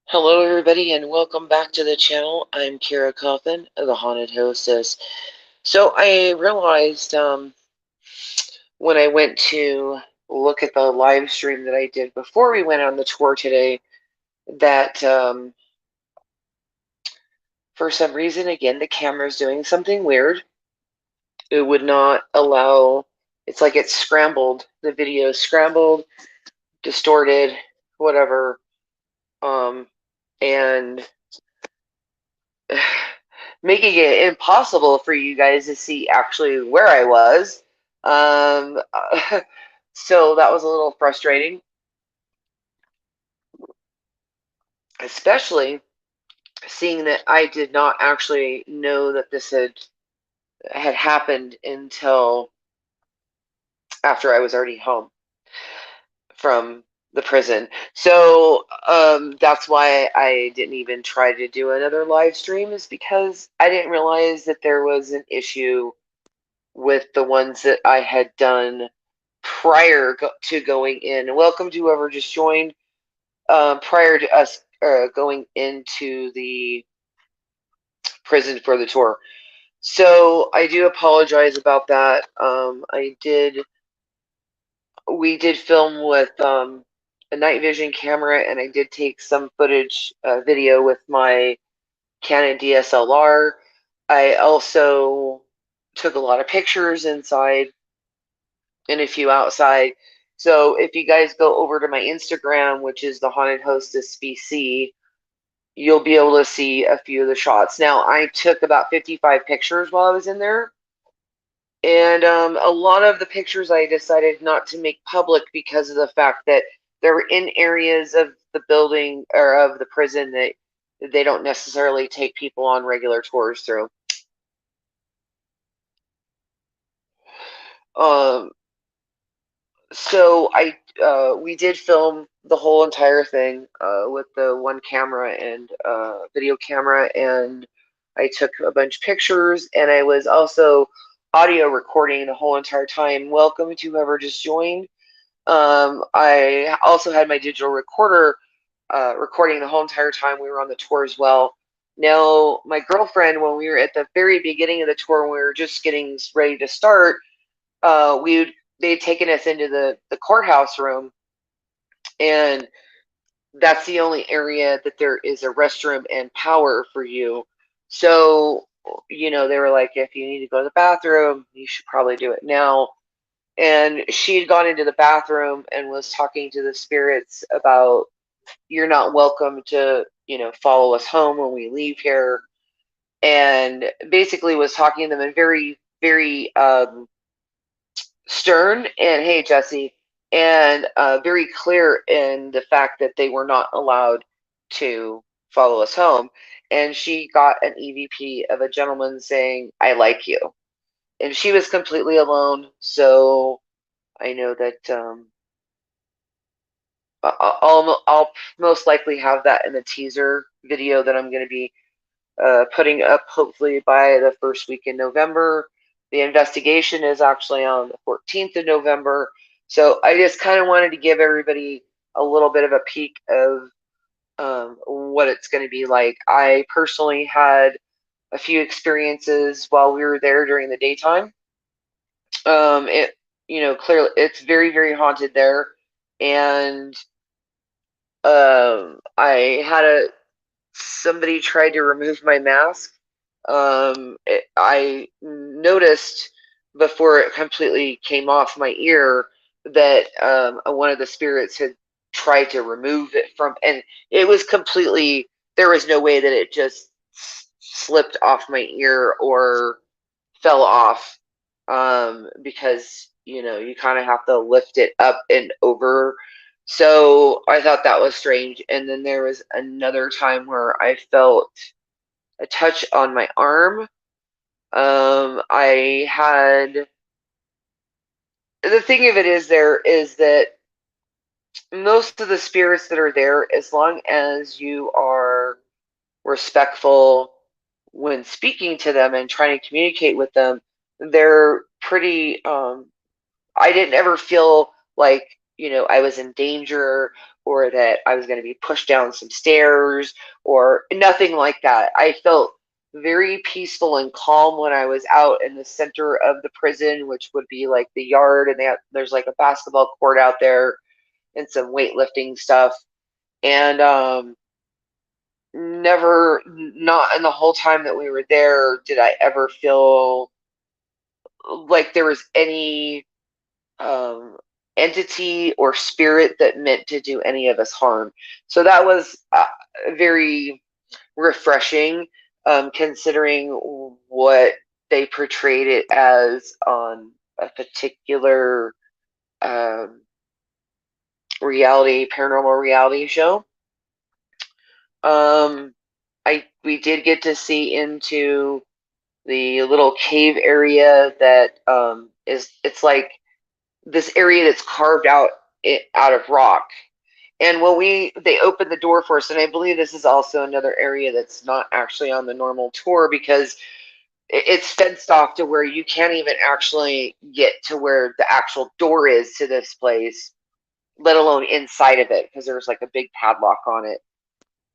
Hello, everybody, and welcome back to the channel. I'm Kara Coffin, the Haunted Hostess. So I realized when I went to look at the live stream that I did before we went on the tour today that for some reason, again, the camera's doing something weird. It would not allow, it's like it's scrambled. The video is scrambled, distorted, whatever. And making it impossible for you guys to see actually where I was. Um, so that was a little frustrating, especially seeing that I did not actually know that this had happened until after I was already home from the prison. So that's why I didn't even try to do another live stream, is because I didn't realize that there was an issue with the ones that I had done prior to going in. Welcome to whoever just joined. Prior to us going into the prison for the tour. So I do apologize about that. We did film with a night vision camera, and I did take some footage, video with my Canon DSLR. I also took a lot of pictures inside and a few outside. So if you guys go over to my Instagram, which is the Haunted Hostess BC, you'll be able to see a few of the shots. Now, I took about 55 pictures while I was in there, and a lot of the pictures I decided not to make public because of the fact that they were in areas of the building or of the prison that they don't necessarily take people on regular tours through. Um, so we did film the whole entire thing with the one camera and video camera, and I took a bunch of pictures, and I was also audio recording the whole entire time. Welcome to whoever just joined. I also had my digital recorder recording the whole entire time we were on the tour as well. Now, my girlfriend, when we were at the very beginning of the tour, when we were just getting ready to start, they'd taken us into the courthouse room, and that's the only area that there is a restroom and power for you. So, they were like, if you need to go to the bathroom, you should probably do it now. And she'd gone into the bathroom and was talking to the spirits about, you're not welcome to, follow us home when we leave here. And basically was talking to them in very, very stern and, hey, Jesse, and very clear in the fact that they were not allowed to follow us home. And she got an EVP of a gentleman saying, I like you. And she was completely alone. So I know that I'll most likely have that in the teaser video that I'm going to be putting up hopefully by the first week in November. The investigation is actually on the 14th of November. So I just kind of wanted to give everybody a little bit of a peek of what it's going to be like. I personally had a few experiences while we were there during the daytime. Clearly it's very, very haunted there. And I had somebody tried to remove my mask. I noticed before it completely came off my ear that one of the spirits had tried to remove it from, and it was completely, there was no way that it just slipped off my ear or fell off, because you kind of have to lift it up and over. So I thought that was strange. And then there was another time where I felt a touch on my arm. I had, the thing of it is, there is that most of the spirits that are there, as long as you are respectful when speaking to them and trying to communicate with them, they're pretty I didn't ever feel like, I was in danger or that I was going to be pushed down some stairs or nothing like that. I felt very peaceful and calm when I was out in the center of the prison, which would be like the yard, and there's like a basketball court out there and some weightlifting stuff. And never, not in the whole time that we were there, did I ever feel like there was any um, entity or spirit that meant to do any of us harm. So that was very refreshing, considering what they portrayed it as on a particular um, paranormal reality show. We did get to see into the little cave area that it's like this area that's carved out of rock. And when they opened the door for us, and I believe this is also another area that's not actually on the normal tour, because it's fenced off to where you can't even actually get to where the actual door is to this place, let alone inside of it, because there's like a big padlock on it.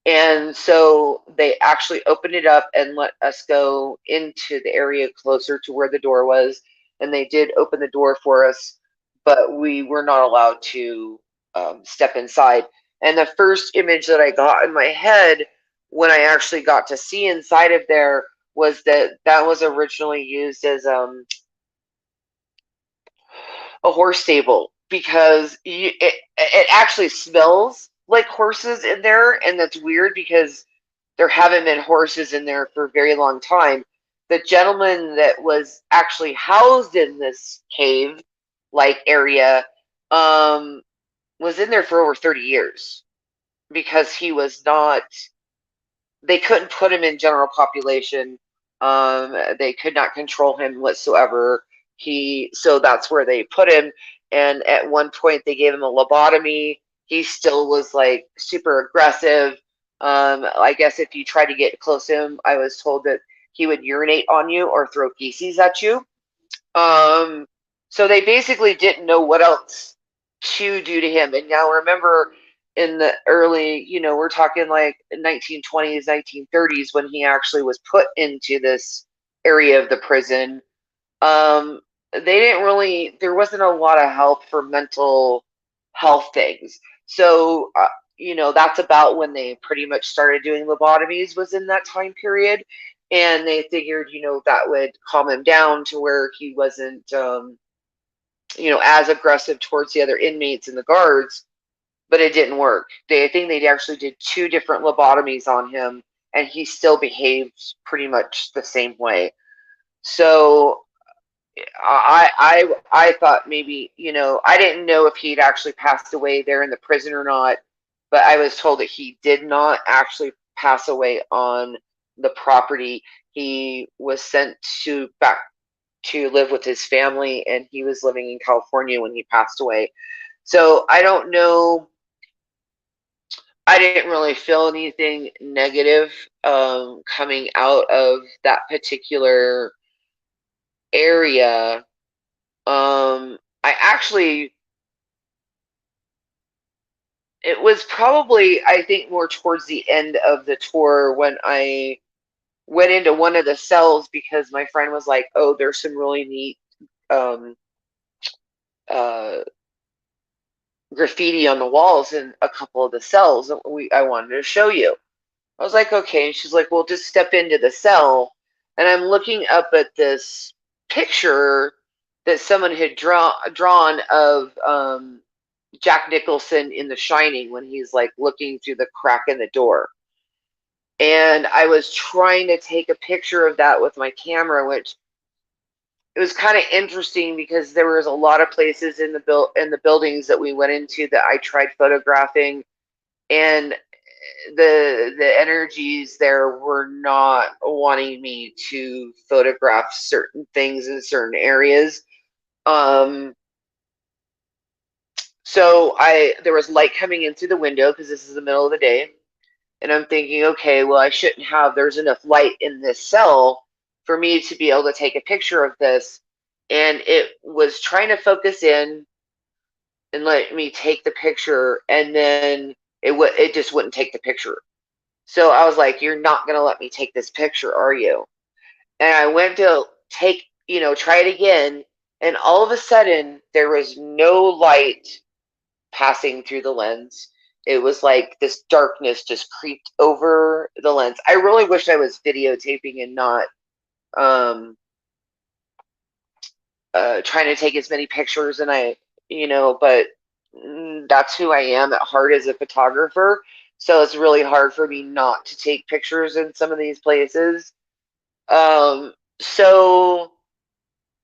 And so they actually opened it up and let us go into the area closer to where the door was. And they did open the door for us, but we were not allowed to step inside. And the first image that I got in my head when I actually got to see inside of there was that was originally used as a horse stable, because it actually smells like horses in there, and that's weird because there haven't been horses in there for a very long time. The gentleman that was actually housed in this cave like area was in there for over 30 years, because he was not, they couldn't put him in general population. They could not control him whatsoever. So that's where they put him. And at one point, they gave him a lobotomy. He still was like super aggressive. I guess if you try to get close to him, I was told that he would urinate on you or throw feces at you. Um, so they basically didn't know what else to do to him. And now remember, in the early, we're talking like 1920s, 1930s, when he actually was put into this area of the prison. They didn't really, there wasn't a lot of help for mental health things. So, that's about when they pretty much started doing lobotomies, was in that time period. And they figured, that would calm him down to where he wasn't, as aggressive towards the other inmates and the guards, but it didn't work. I think they actually did 2 different lobotomies on him, and he still behaved pretty much the same way. So I thought maybe, I didn't know if he'd actually passed away there in the prison or not, but I was told that he did not actually pass away on the property. He was sent back to live with his family, and he was living in California when he passed away. So I don't know. I didn't really feel anything negative coming out of that particular area. I actually, it was probably, I think, more towards the end of the tour when I went into one of the cells, because my friend was like, "Oh, there's some really neat um, uh, graffiti on the walls in a couple of the cells. I wanted to show you." I was like, "Okay." And she's like, "Well, just step into the cell." And I'm looking up at this picture that someone had drawn of Jack Nicholson in The Shining, when he's like looking through the crack in the door. And I was trying to take a picture of that with my camera, which it was kind of interesting, because there was a lot of places in the buildings that we went into that I tried photographing, and the energies there were not wanting me to photograph certain things in certain areas. So there was light coming in through the window, because this is the middle of the day, and I'm thinking, okay, well, there's enough light in this cell for me to be able to take a picture of this. And it was trying to focus in, and let me take the picture, and then it just wouldn't take the picture. So I was like, "You're not gonna let me take this picture, are you?" And I went to take, try it again, and all of a sudden there was no light passing through the lens. It was like this darkness just creeped over the lens. I really wish I was videotaping and not um, trying to take as many pictures, and but that's who I am at heart as a photographer. So it's really hard for me not to take pictures in some of these places. So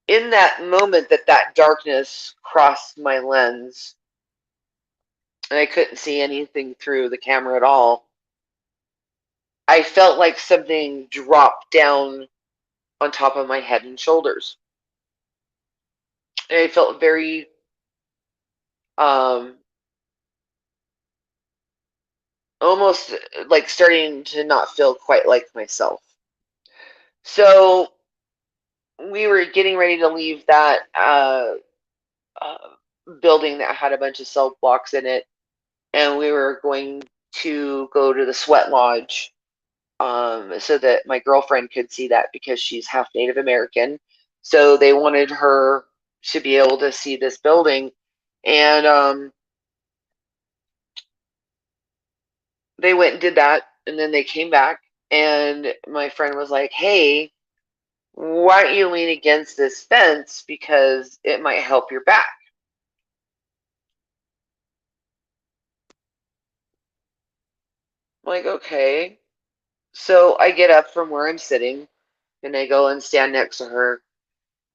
in that moment that darkness crossed my lens and I couldn't see anything through the camera at all, I felt like something dropped down on top of my head and shoulders. And I felt very um almost like starting to not feel quite like myself. So we were getting ready to leave that uh, building that had a bunch of cell blocks in it, and we were going to go to the sweat lodge, so that my girlfriend could see that because she's half Native American. So they wanted her to be able to see this building, and they went and did that, and then they came back, and my friend was like, "Hey, why don't you lean against this fence because it might help your back?" I'm like, okay. So I get up from where I'm sitting and I go and stand next to her.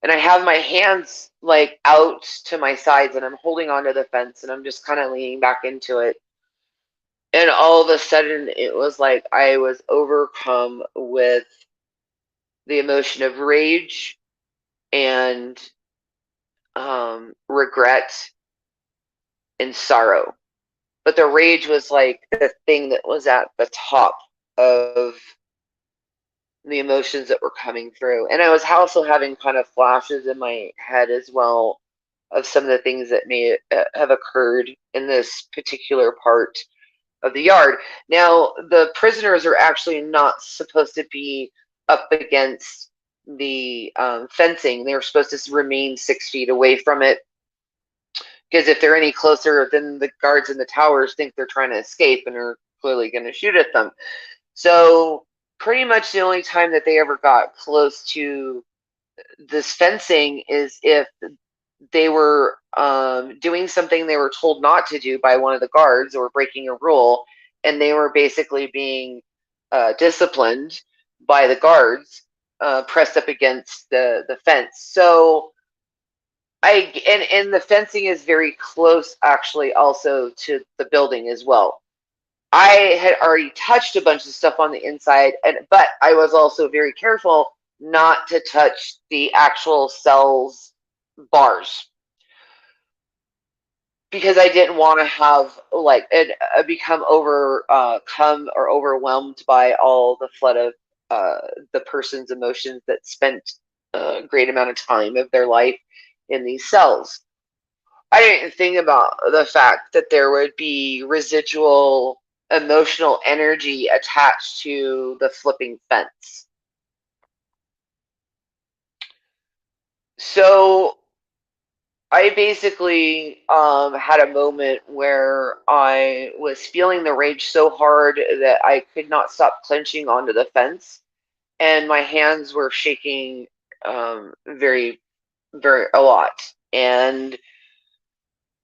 And I have my hands like out to my sides and I'm holding onto the fence and I'm just kind of leaning back into it. And all of a sudden, it was like I was overcome with the emotion of rage and regret and sorrow. But the rage was like the thing that was at the top of the emotions that were coming through. And I was also having kind of flashes in my head as well of some of the things that may have occurred in this particular part of the yard. Now, the prisoners are actually not supposed to be up against the fencing. They were supposed to remain 6 feet away from it because if they're any closer, then the guards in the towers think they're trying to escape and are clearly going to shoot at them. So pretty much the only time that they ever got close to this fencing is if they were doing something they were told not to do by one of the guards or breaking a rule, and they were basically being disciplined by the guards, pressed up against the fence. So and the fencing is very close, actually, also to the building as well. I had already touched a bunch of stuff on the inside, but I was also very careful not to touch the actual cells bars because I didn't want to have like it become overcome or overwhelmed by all the flood of the person's emotions that spent a great amount of time of their life in these cells. I didn't think about the fact that there would be residual emotional energy attached to the flipping fence. So I basically had a moment where I was feeling the rage so hard that I could not stop clenching onto the fence, and my hands were shaking very, very a lot. And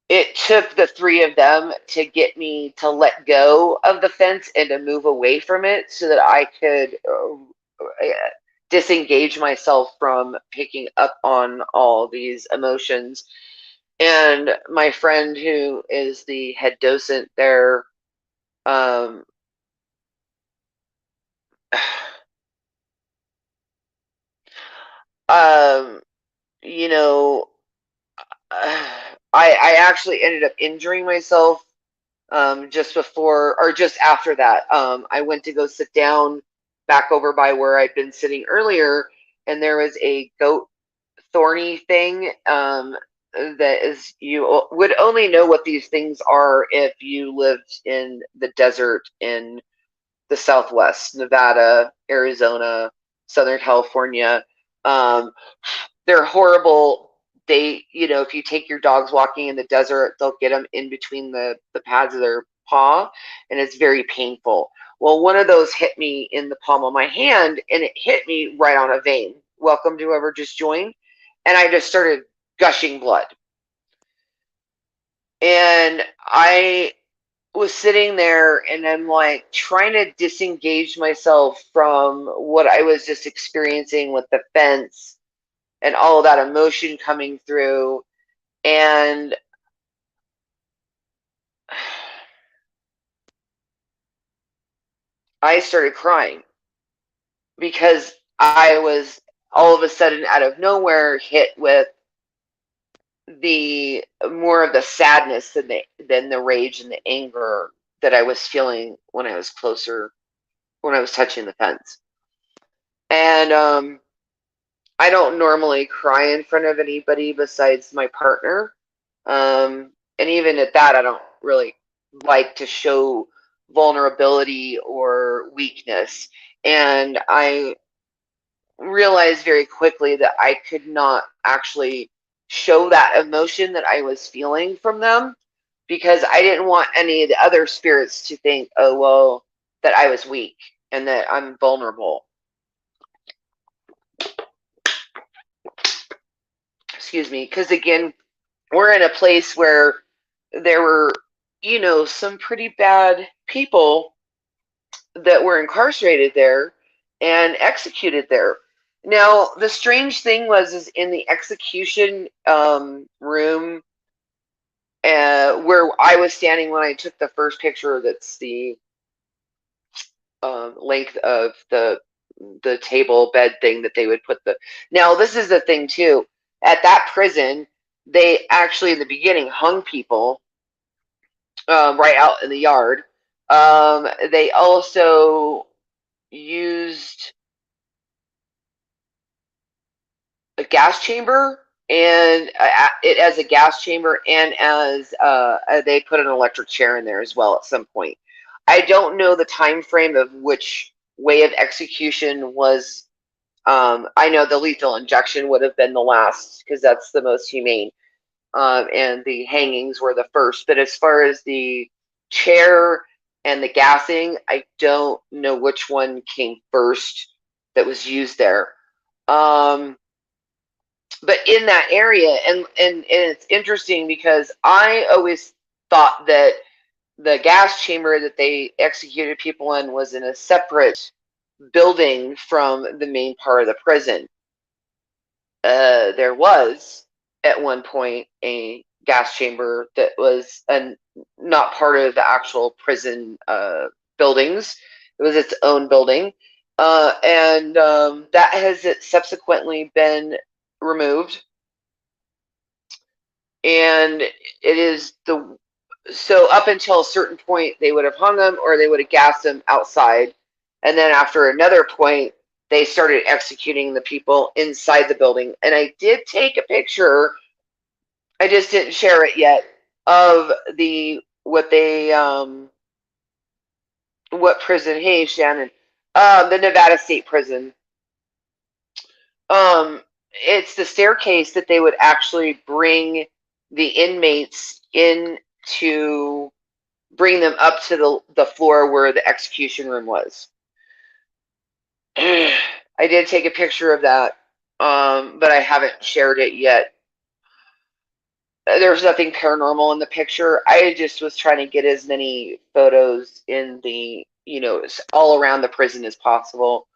it took the three of them to get me to let go of the fence and to move away from it so that I could disengage myself from picking up on all these emotions. And my friend, who is the head docent there, um, um, you know, I actually ended up injuring myself just before or just after that. I went to go sit down back over by where I'd been sitting earlier, and there was a goat thorny thing that is, you would only know what these things are if you lived in the desert in the Southwest, Nevada, Arizona, Southern California. Um, they're horrible. They, if you take your dogs walking in the desert, they'll get them in between the pads of their paw, and it's very painful. Well, one of those hit me in the palm of my hand, and it hit me right on a vein. Welcome to whoever just joined. And I just started gushing blood. And I was sitting there and I'm like trying to disengage myself from what I was just experiencing with the fence and all of that emotion coming through. And I started crying because I was all of a sudden out of nowhere hit with the more of the sadness than the rage and the anger that I was feeling when I was closer, when I was touching the fence. And I don't normally cry in front of anybody besides my partner. And even at that, I don't really like to show vulnerability or weakness. And I realized very quickly that I could not actually show that emotion that I was feeling from them because I didn't want any of the other spirits to think, oh, well, that I was weak and that I'm vulnerable. Excuse me. Because again, we're in a place where there were, some pretty bad people that were incarcerated there and executed there. Now, the strange thing was, is in the execution room where I was standing when I took the first picture. That's the length of the table bed thing that they would put the. Now, this is the thing too. At that prison, they actually in the beginning hung people right out in the yard. They also used a gas chamber and it as a gas chamber and as they put an electric chair in there as well at some point. I don't know the time frame of which way of execution was. I know the lethal injection would have been the last because that's the most humane, and the hangings were the first. But as far as the chair and the gassing, I don't know which one came first that was used there. But in that area, and it's interesting because I always thought that the gas chamber that they executed people in was in a separate building from the main part of the prison. There was at one point a gas chamber that was not part of the actual prison buildings. It was its own building, and that has subsequently been removed. And it is the so up until a certain point they would have hung them or they would have gassed them outside, and then after another point they started executing the people inside the building. And I did take a picture, I just didn't share it yet, of the what they what prison. Hey Shannon, the Nevada State Prison. It's the staircase that they would actually bring the inmates in to bring them up to the floor where the execution room was. I did take a picture of that, but I haven't shared it yet. There was nothing paranormal in the picture. I just was trying to get as many photos in the, all around the prison as possible.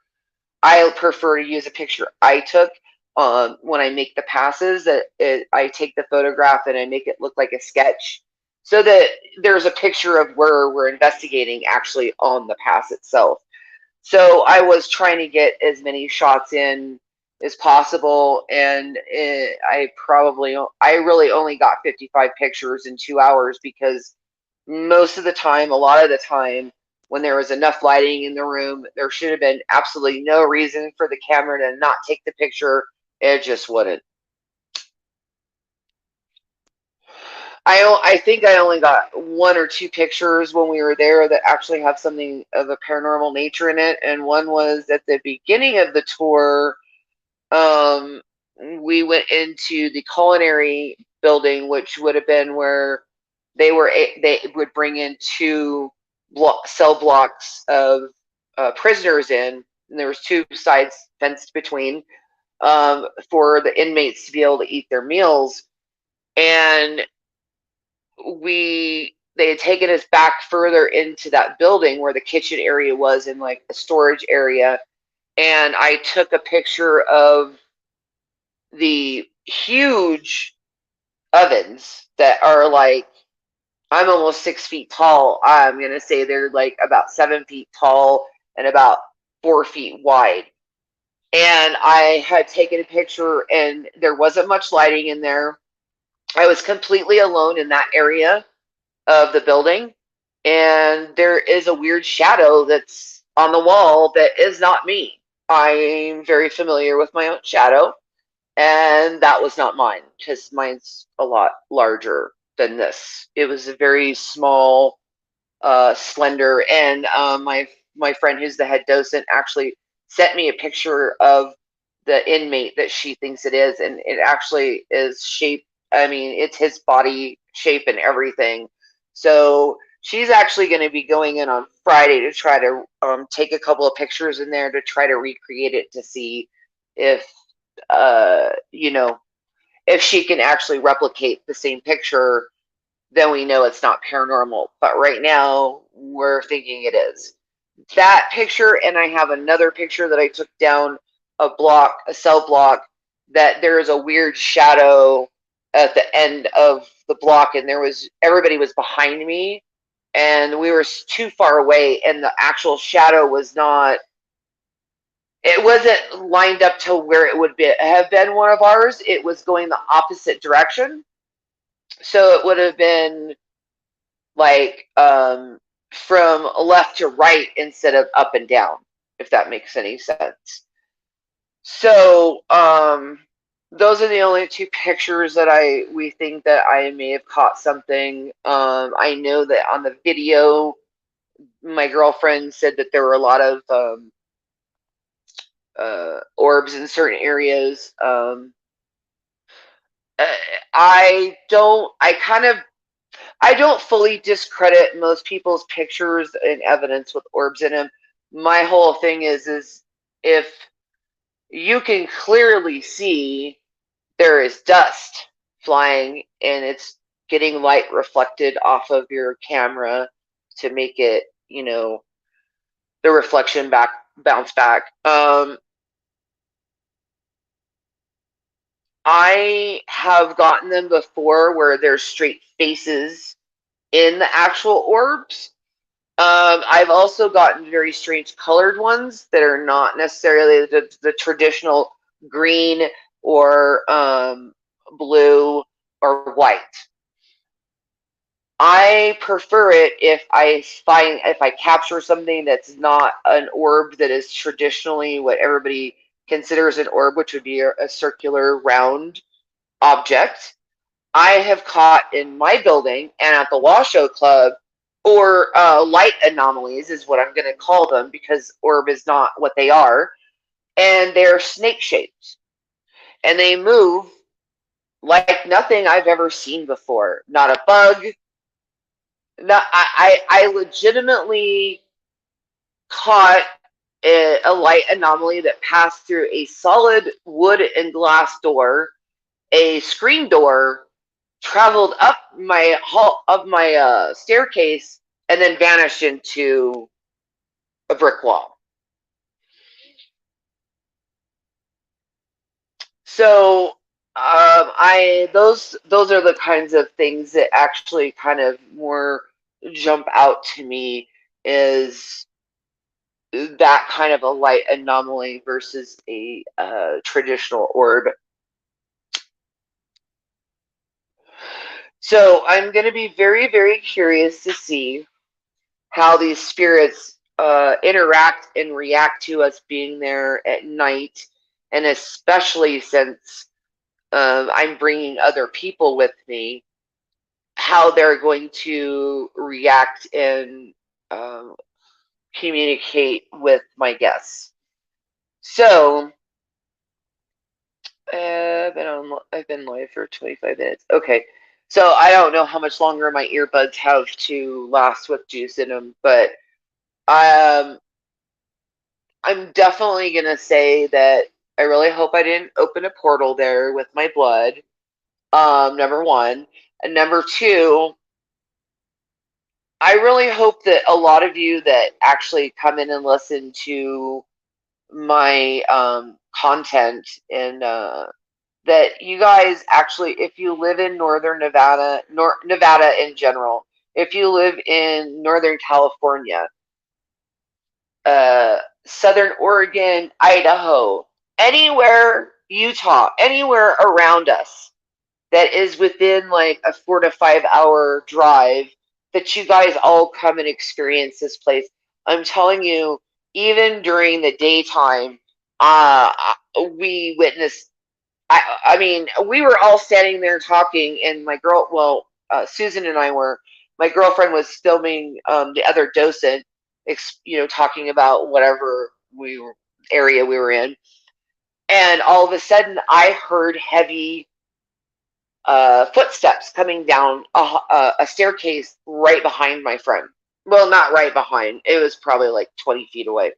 I prefer to use a picture I took when I make the passes. I take the photograph and I make it look like a sketch so that there's a picture of where we're investigating actually on the pass itself. So I was trying to get as many shots in as possible, and I really only got 55 pictures in 2 hours because most of the time, a lot of the time, when there was enough lighting in the room, there should have been absolutely no reason for the camera to not take the picture. It just wouldn't. I think I only got one or two pictures when we were there that actually have something of a paranormal nature in it, and one was at the beginning of the tour. Um, we went into the culinary building, which would have been where they would bring in two cell blocks of prisoners in, and there was two sides fenced between for the inmates to be able to eat their meals. And they had taken us back further into that building where the kitchen area was in like a storage area, and I took a picture of the huge ovens that are like, I'm almost 6 feet tall. I'm gonna say they're like about 7 feet tall and about 4 feet wide. And I had taken a picture, and there wasn't much lighting in there. I was completely alone in that area of the building, and there is a weird shadow that's on the wall that is not me. I'm very familiar with my own shadow, and that was not mine because mine's a lot larger than this. It was a very small, slender, and my friend who's the head docent actually sent me a picture of the inmate that she thinks it is, and it actually is shaped. I mean, it's his body shape and everything. So she's actually going to be going in on Friday to try to take a couple of pictures in there to try to recreate it to see if you know, if she can actually replicate the same picture, then we know it's not paranormal. But right now, we're thinking it is. That picture, and I have another picture that I took down a cell block, that there is a weird shadow at the end of the block, and everybody was behind me, and we were too far away, and the actual shadow was not, it wasn't lined up to where it would have been one of ours. It was going the opposite direction. So it would have been like from left to right instead of up and down, if that makes any sense. So those are the only two pictures that we think that I may have caught something. I know that on the video, my girlfriend said that there were a lot of orbs in certain areas. Uh, I don't fully discredit most people's pictures and evidence with orbs in them. My whole thing is if you can clearly see there is dust flying and it's getting light reflected off of your camera to make it, the reflection bounce back. I have gotten them before where there's straight faces in the actual orbs. I've also gotten very strange colored ones that are not necessarily the traditional green or blue or white. I prefer it if I capture something that's not an orb that is traditionally what everybody considers an orb, which would be a circular round object. I have caught in my building and at the Washoe Club, or light anomalies is what I'm going to call them because orb is not what they are, and they're snake shaped, and they move like nothing I've ever seen before. Not a bug. Not, I legitimately caught a light anomaly that passed through a solid wood and glass door, a screen door, traveled up my staircase, and then vanished into a brick wall. So I those are the kinds of things that actually kind of more jump out to me, is that kind of a light anomaly versus a traditional orb. So I'm going to be very, very curious to see how these spirits interact and react to us being there at night, and especially since I'm bringing other people with me, how they're going to react and um, communicate with my guests. So I've been live for 25 minutes. Okay. So I don't know how much longer my earbuds have to last with juice in them, but um, I'm definitely gonna say that I really hope I didn't open a portal there with my blood. Number one. And number two, I really hope that a lot of you that actually come in and listen to my content and that you guys actually, if you live in northern Nevada, Nevada in general, if you live in Northern California, uh, Southern Oregon, Idaho, anywhere, Utah, anywhere around us that is within like a 4 to 5 hour drive, that you guys all come and experience this place. I'm telling you, even during the daytime, uh, we witnessed. I mean, we were all standing there talking, and Susan and I were. My girlfriend was filming the other docent, talking about whatever area we were in, and all of a sudden, I heard heavy footsteps coming down a staircase right behind my friend. Well, not right behind. It was probably like 20 feet away.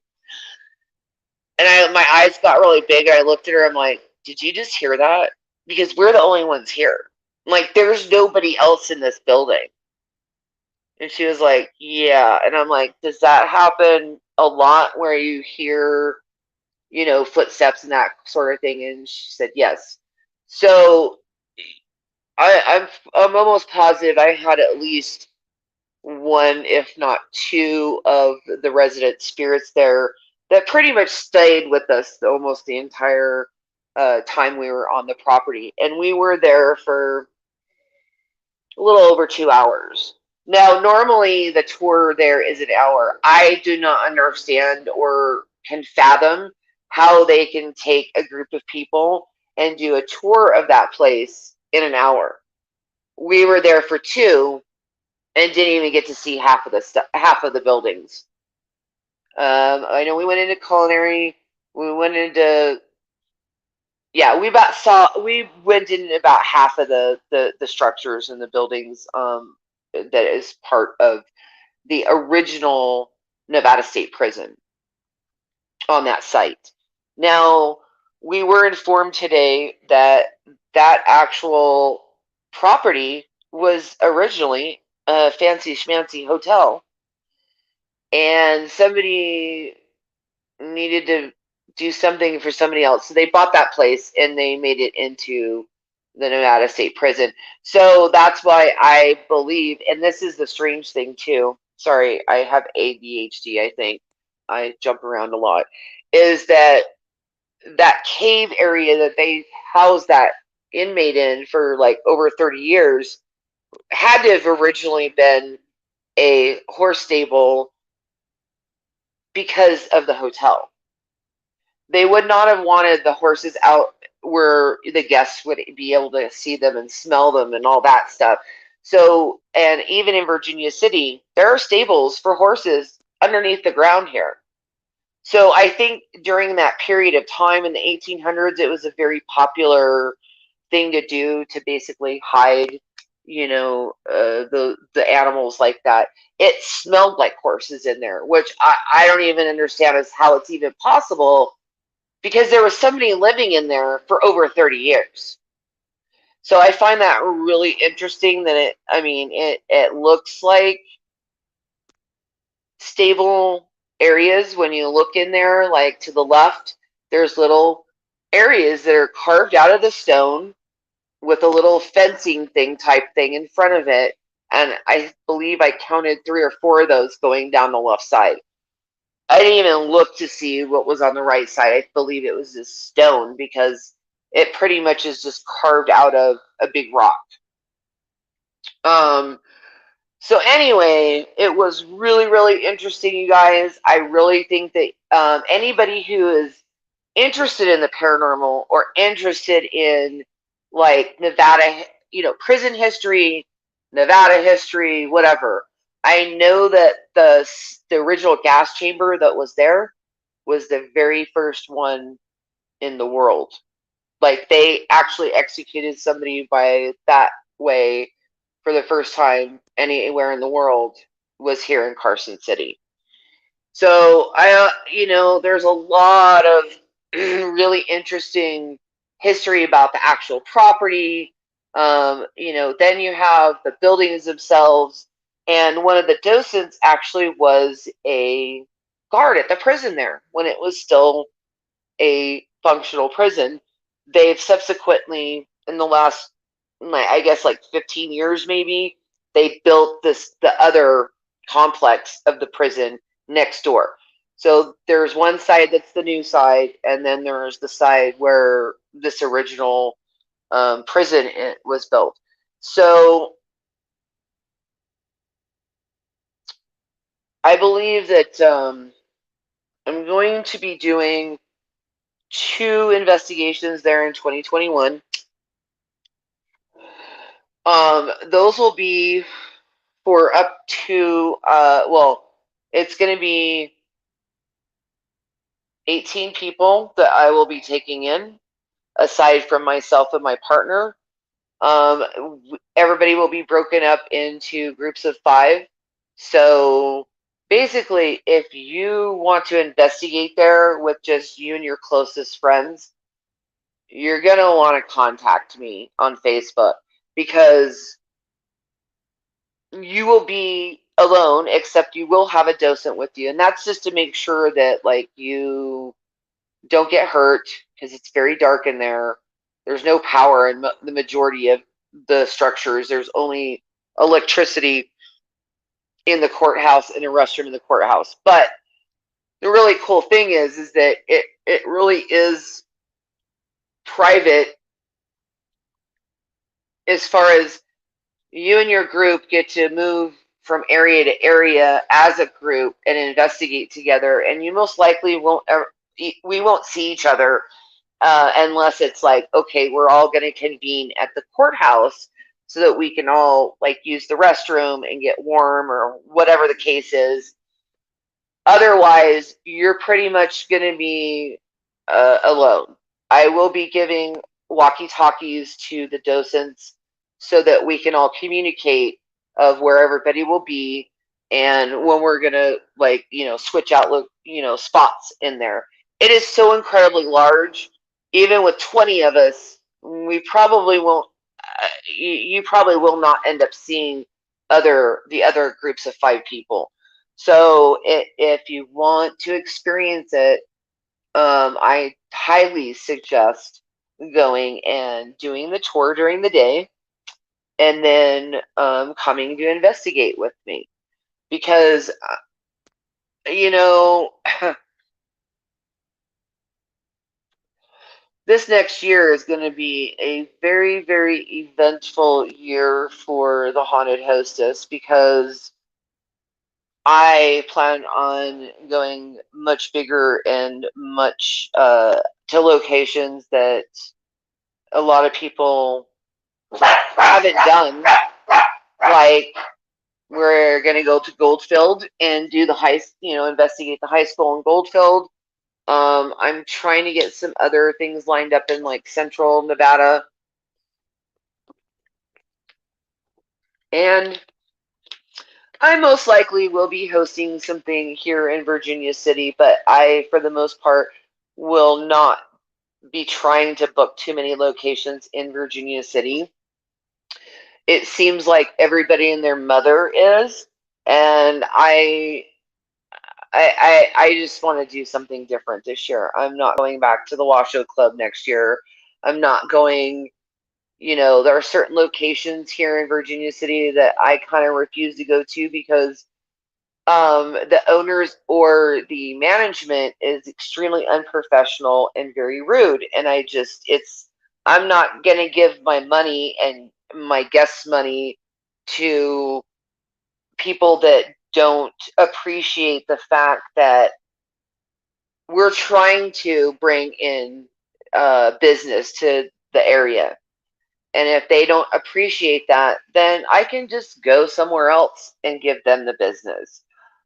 And my eyes got really big. I looked at her. I'm like, "Did you just hear that? Because we're the only ones here. Like, there's nobody else in this building." And she was like, "Yeah." And I'm like, "Does that happen a lot where you hear, footsteps and that sort of thing?" And she said, "Yes." So I'm almost positive I had at least one, if not two, of the resident spirits there that pretty much stayed with us almost the entire time we were on the property, and we were there for a little over 2 hours. Now, normally the tour there is an hour. I do not understand or can fathom how they can take a group of people and do a tour of that place in an hour. We were there for two and didn't even get to see half of the buildings. I know we went into culinary. We went into Yeah. We went in about half of the structures and the buildings that is part of the original Nevada State Prison on that site. Now, we were informed today that that actual property was originally a fancy schmancy hotel, and somebody needed to do something for somebody else. So they bought that place and they made it into the Nevada State Prison. So that's why I believe, and this is the strange thing too. Sorry, I have ADHD, I think. I jump around a lot. Is that cave area that they housed that inmate in for like over 30 years had to have originally been a horse stable because of the hotel. They would not have wanted the horses out where the guests would be able to see them and smell them and all that stuff. So, and even in Virginia City, there are stables for horses underneath the ground here. So I think during that period of time in the 1800s, it was a very popular thing to do to basically hide, the animals like that. It smelled like horses in there, which I don't even understand as how it's even possible because there was somebody living in there for over 30 years. So I find that really interesting that it looks like stable areas when you look in there, like to the left, there's little areas that are carved out of the stone with a little fencing thing type thing in front of it. And I believe I counted 3 or 4 of those going down the left side. I didn't even look to see what was on the right side. I believe it was this stone because it pretty much is just carved out of a big rock. Um, so anyway, it was really, really interesting, you guys. I really think that anybody who is interested in the paranormal or interested in like Nevada, prison history, Nevada history, whatever. I know that the original gas chamber that was there was the very first one in the world. Like they actually executed somebody by that way for the first time anywhere in the world was here in Carson City. So there's a lot of really interesting history about the actual property. Then you have the buildings themselves, and one of the docents actually was a guard at the prison there when it was still a functional prison. They've subsequently, in the last, I guess, like 15 years, maybe, they built the other complex of the prison next door. So there's one side that's the new side, and then there's the side where this original prison was built. So I believe that I'm going to be doing 2 investigations there in 2021. Those will be for up to it's going to be 18 people that I will be taking in, aside from myself and my partner. Everybody will be broken up into groups of 5. So basically, if you want to investigate there with just you and your closest friends, you're going to want to contact me on Facebook, because you will be alone, except you will have a docent with you, and that's just to make sure that like you don't get hurt, because it's very dark in there. There's no power in the majority of the structures. There's only electricity in the courthouse and a restroom in the courthouse. But the really cool thing is that it really is private, as far as you and your group get to move from area to area as a group and investigate together, and you most likely won't ever, we won't see each other unless it's like, okay, we're all going to convene at the courthouse so that we can all like use the restroom and get warm or whatever the case is. Otherwise, you're pretty much going to be alone. I will be giving walkie-talkies to the docents so that we can all communicate of where everybody will be and when we're going to switch out spots in there. It is so incredibly large. Even with 20 of us, we probably won't you probably will not end up seeing the other groups of 5 people. So if you want to experience it, I highly suggest going and doing the tour during the day, and then coming to investigate with me, because you know this next year is going to be a very, very eventful year for the Haunted Hostess, because I plan on going much bigger and much to locations that a lot of people haven't done. Like, we're going to go to Goldfield and do investigate the high school in Goldfield. I'm trying to get some other things lined up in like Central Nevada. And I most likely will be hosting something here in Virginia City, but I, for the most part, will not be trying to book too many locations in Virginia City. It seems like everybody and their mother is, and I just want to do something different this year. I'm not going back to the Washoe Club next year. I'm not going. There are certain locations here in Virginia City that I kind of refuse to go to, because the owners or the management is extremely unprofessional and very rude. And I'm not going to give my money and my guests' money to people that don't appreciate the fact that we're trying to bring in business to the area. And if they don't appreciate that, then I can just go somewhere else and give them the business.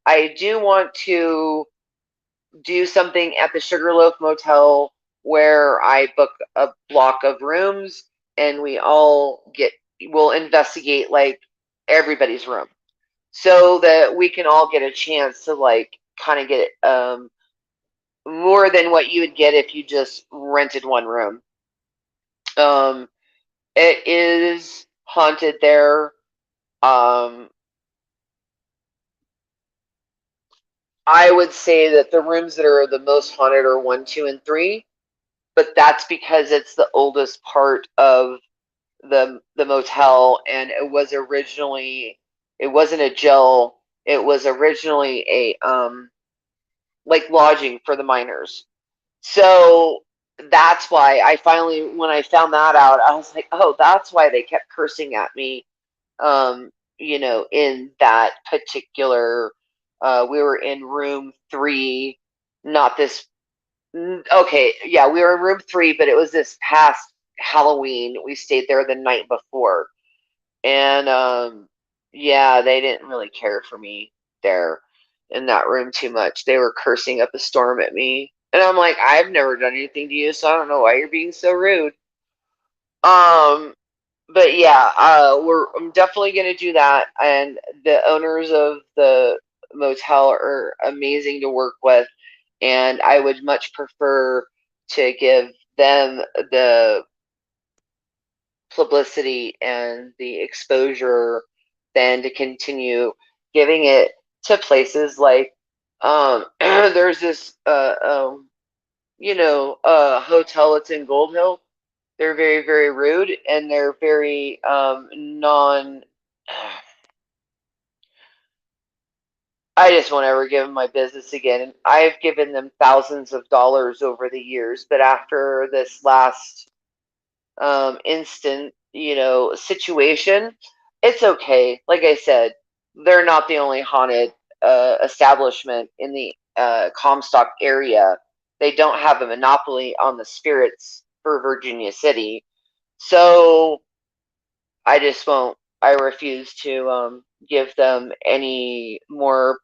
I do want to do something at the Sugarloaf Motel where I book a block of rooms and we'll investigate like everybody's room so that we can all get a chance to like kind of get more than what you would get if you just rented one room. Um, it is haunted there. Um, I would say that the rooms that are the most haunted are one, two, and three, but that's because it's the oldest part of the motel, and it wasn't a jail. It was originally a like lodging for the miners. So that's why I finally, when I found that out, I was like, oh, that's why they kept cursing at me. In that particular, we were in room three, not this. Okay, yeah, we were in room three, but it was this past Halloween. We stayed there the night before, and yeah, they didn't really care for me there in that room too much. They were cursing up a storm at me, and I'm like, I've never done anything to you, so I don't know why you're being so rude. Um, but yeah, I'm definitely gonna do that, and the owners of the motel are amazing to work with, and I would much prefer to give them the publicity and the exposure than to continue giving it to places like there's this hotel that's in Gold Hill. They're very, very rude, and they're very non. I just won't ever give them my business again. And I've given them thousands of dollars over the years, but after this last instant, situation, it's okay. Like I said, they're not the only haunted establishment in the Comstock area. They don't have a monopoly on the spirits for Virginia City. So I just won't. I refuse to give them any more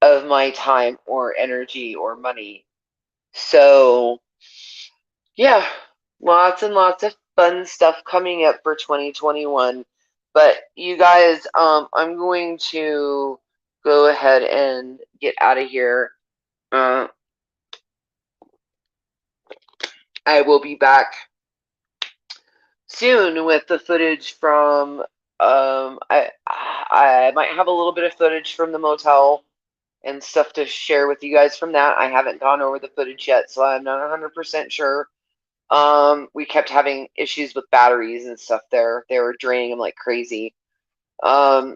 of my time or energy or money. So yeah, lots and lots of fun stuff coming up for 2021. But you guys, I'm going to go ahead and get out of here. Uh, I will be back soon with the footage from. I might have a little bit of footage from the motel and stuff to share with you guys from that. I haven't gone over the footage yet, so I'm not 100% sure. We kept having issues with batteries and stuff there. They were draining them like crazy. Um,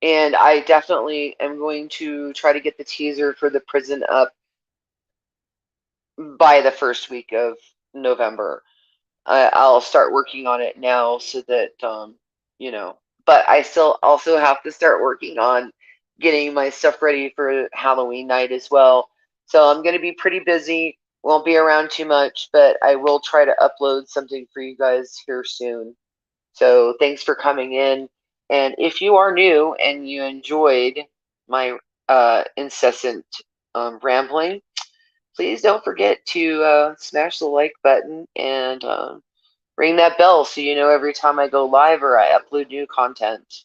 and I definitely am going to try to get the teaser for the prison up by the first week of November. I'll start working on it now so that, you know, but I still also have to start working on getting my stuff ready for Halloween night as well. So I'm going to be pretty busy. Won't be around too much, but I will try to upload something for you guys here soon. So thanks for coming in. And if you are new and you enjoyed my incessant rambling, please don't forget to smash the like button and ring that bell so you know every time I go live or I upload new content.